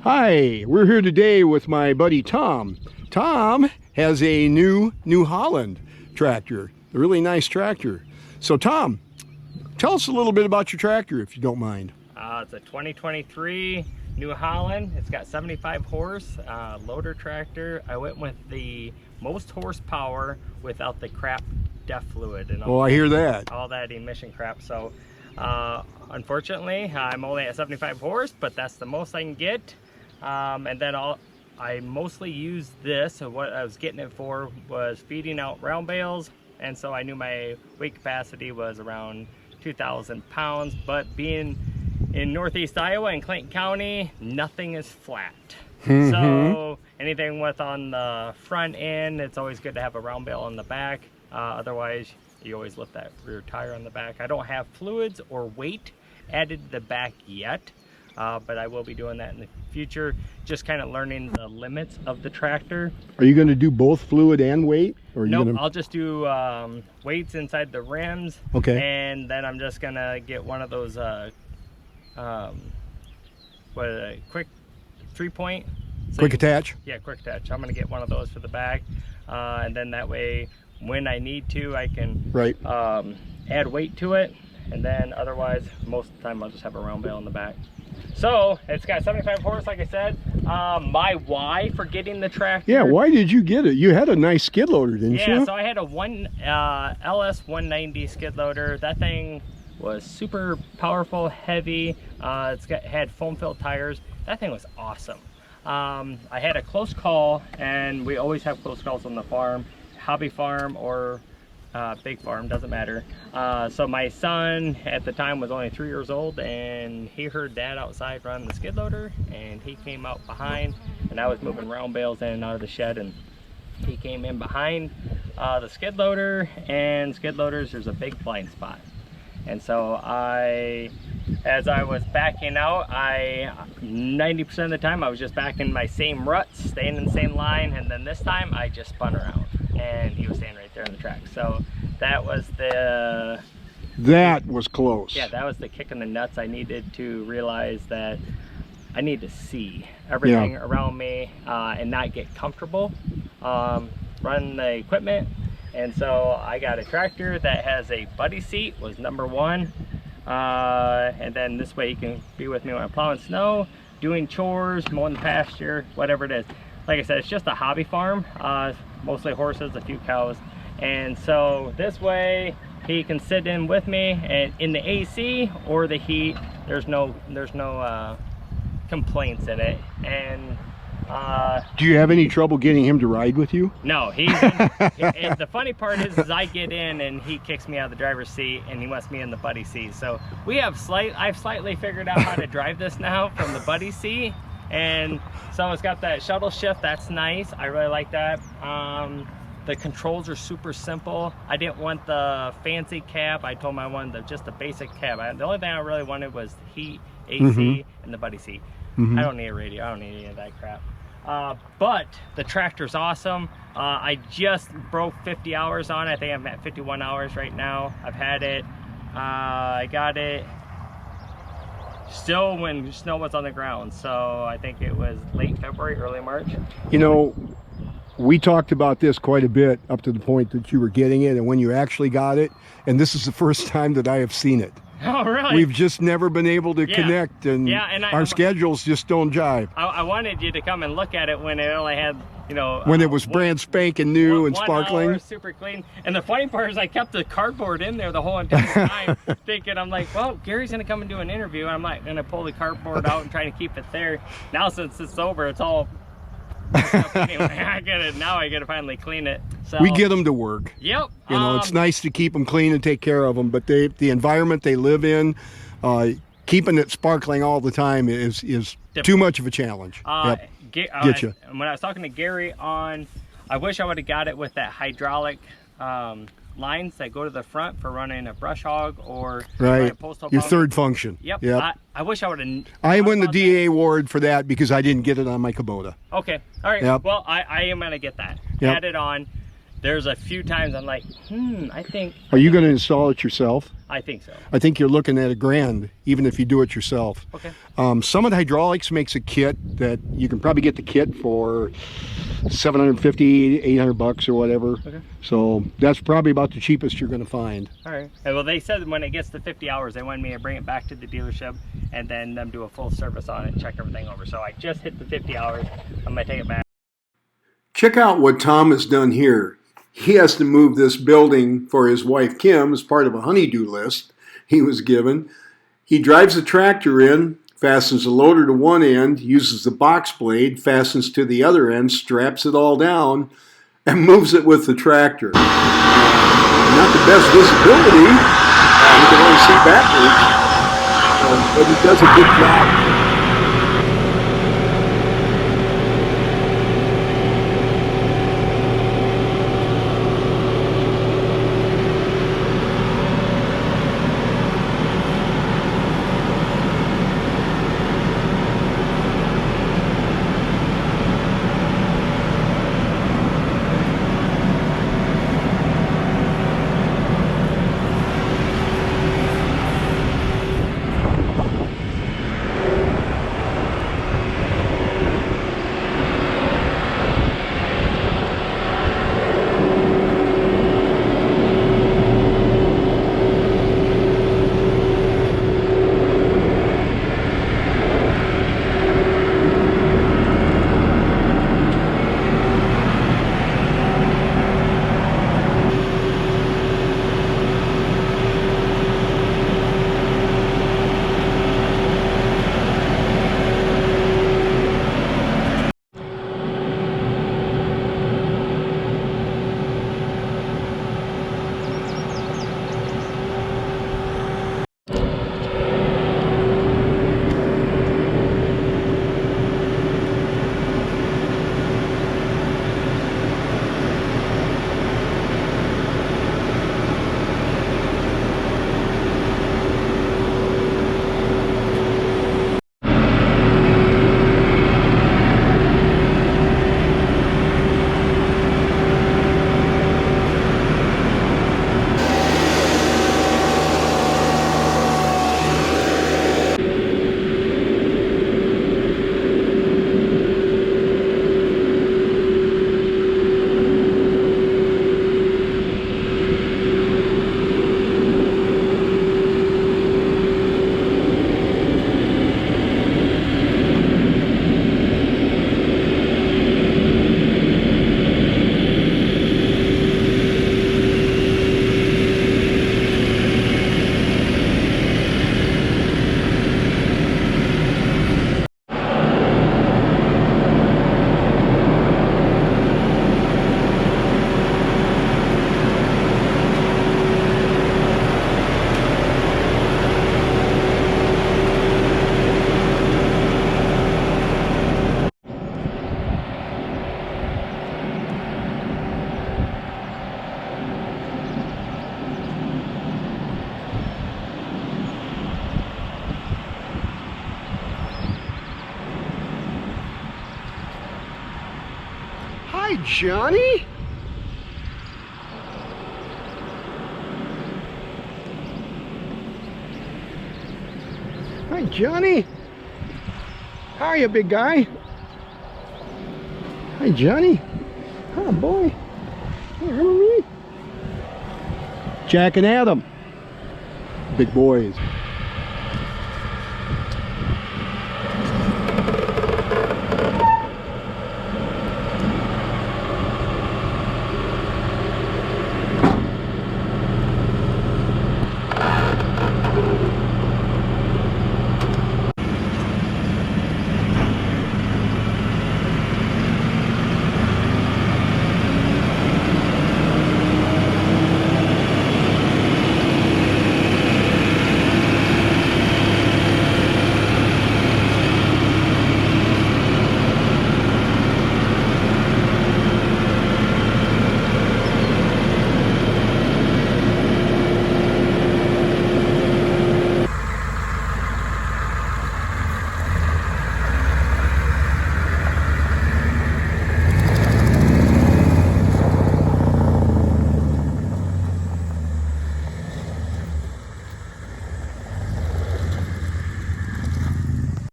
Hi, we're here today with my buddy Tom. Tom has a New Holland tractor, a really nice tractor. So Tom, tell us a little bit about your tractor if you don't mind. It's a 2023 New Holland. It's got 75 horse, loader tractor. I went with the most horsepower without the crap DEF fluid and all, I hear that. All that emission crap. So unfortunately, I'm only at 75 horse, but that's the most I can get. And then I mostly use this. So what I was getting it for was feeding out round bales, and so I knew my weight capacity was around 2,000 pounds. But being in northeast Iowa and Clayton County, nothing is flat. So anything with on the front end, it's always good to have a round bale on the back. Otherwise, you always lift that rear tire on the back. I don't have fluids or weight added to the back yet. But I will be doing that in the future, just kind of learning the limits of the tractor. Are you going to do both fluid and weight? Or nope, I'll just do weights inside the rims. Okay. And then I'm just going to get one of those quick 3-point. Quick attach? Yeah, quick attach. I'm going to get one of those for the back. And then that way, when I need to, I can add weight to it. And then otherwise, most of the time, I'll just have a round bale in the back. So it's got 75 horse, like I said. My why for getting the tractor. Yeah, why did you get it? You had a nice skid loader, didn't you? Yeah, so I had a LS 190 skid loader. That thing was super powerful, heavy. Had foam filled tires. That thing was awesome. I had a close call, and we always have close calls on the farm, hobby farm or big farm, doesn't matter. So my son at the time was only 3 years old, and he heard Dad outside running the skid loader, and he came out behind, and I was moving round bales in and out of the shed, and he came in behind the skid loader. And skid loaders, there's a big blind spot. And so as I was backing out, 90% of the time I was just back in my same ruts, staying in the same line, and then this time I just spun around, and he was standing right there in the track. So that was close. Yeah, that was the kick in the nuts. I needed to realize that I need to see everything around me and not get comfortable running the equipment. And so I got a tractor that has a buddy seat, was number one. And then this way you can be with me when I'm plowing snow, doing chores, mowing the pasture, whatever it is. Like I said, it's just a hobby farm, mostly horses, a few cows. And so this way he can sit in with me, and in the AC or the heat, there's no complaints in it. And do you have any trouble getting him to ride with you? No, the funny part is I get in and he kicks me out of the driver's seat, and he wants me in the buddy seat. So I've slightly figured out how to drive this now from the buddy seat. And so it's got that shuttle shift. That's nice. I really like that. The controls are super simple. I didn't want the fancy cab. I told him I wanted just the basic cab. The only thing I really wanted was heat, AC, and the buddy seat. I don't need a radio. I don't need any of that crap. But the tractor's awesome. I just broke 50 hours on it. I think I'm at 51 hours right now. I've had it. I got it still when snow was on the ground. So I think it was late February, early March. You know, we talked about this quite a bit up to the point that you were getting it and when you actually got it. And this is the first time that I have seen it. Oh, really? We've just never been able to connect, and, our schedules just don't jive. I wanted you to come and look at it when it only had, when it was brand spanking new and sparkling. 1 hour, super clean. And the funny part is I kept the cardboard in there the whole entire time, thinking, I'm like, well, Gary's going to come and do an interview. I'm like going to pull the cardboard out and try to keep it there. Now, since it's over, it's all... Anyway, I gotta finally clean it. So we get them to work. Yep. It's nice to keep them clean and take care of them, but the environment they live in, keeping it sparkling all the time is too much of a challenge. Get you. When I was talking to Gary I wish I would have got it with that hydraulic lines that go to the front for running a brush hog or a postal your pump. third function. Yep. I wish I would have. I won the DA award for that because I didn't get it on my Kubota. Okay. All right. Yep. Well, I am gonna get that. Yep. Add it on. there's a few times I'm like, I think. Are you going to install it yourself? I think so. I think you're looking at $1,000, even if you do it yourself. Okay. Summit Hydraulics makes a kit that you can probably get the kit for $750, $800 or whatever. Okay. So that's probably about the cheapest you're going to find. All right. Well, they said when it gets to 50 hours, they wanted me to bring it back to the dealership and then them do a full service on it, check everything over. So I just hit the 50 hours. I'm gonna take it back. Check out what Tom has done here. He has to move this building for his wife Kim as part of a honey-do list he was given. He drives the tractor in, fastens the loader to one end, uses the box blade, fastens to the other end, straps it all down, and moves it with the tractor. Not the best visibility. You can only see backwards, but he does a good job. Hi, Johnny. Hi, Johnny. How are you, big guy? Hi, Johnny. Oh, boy. Hey, remember me? Jack and Adam. Big boys.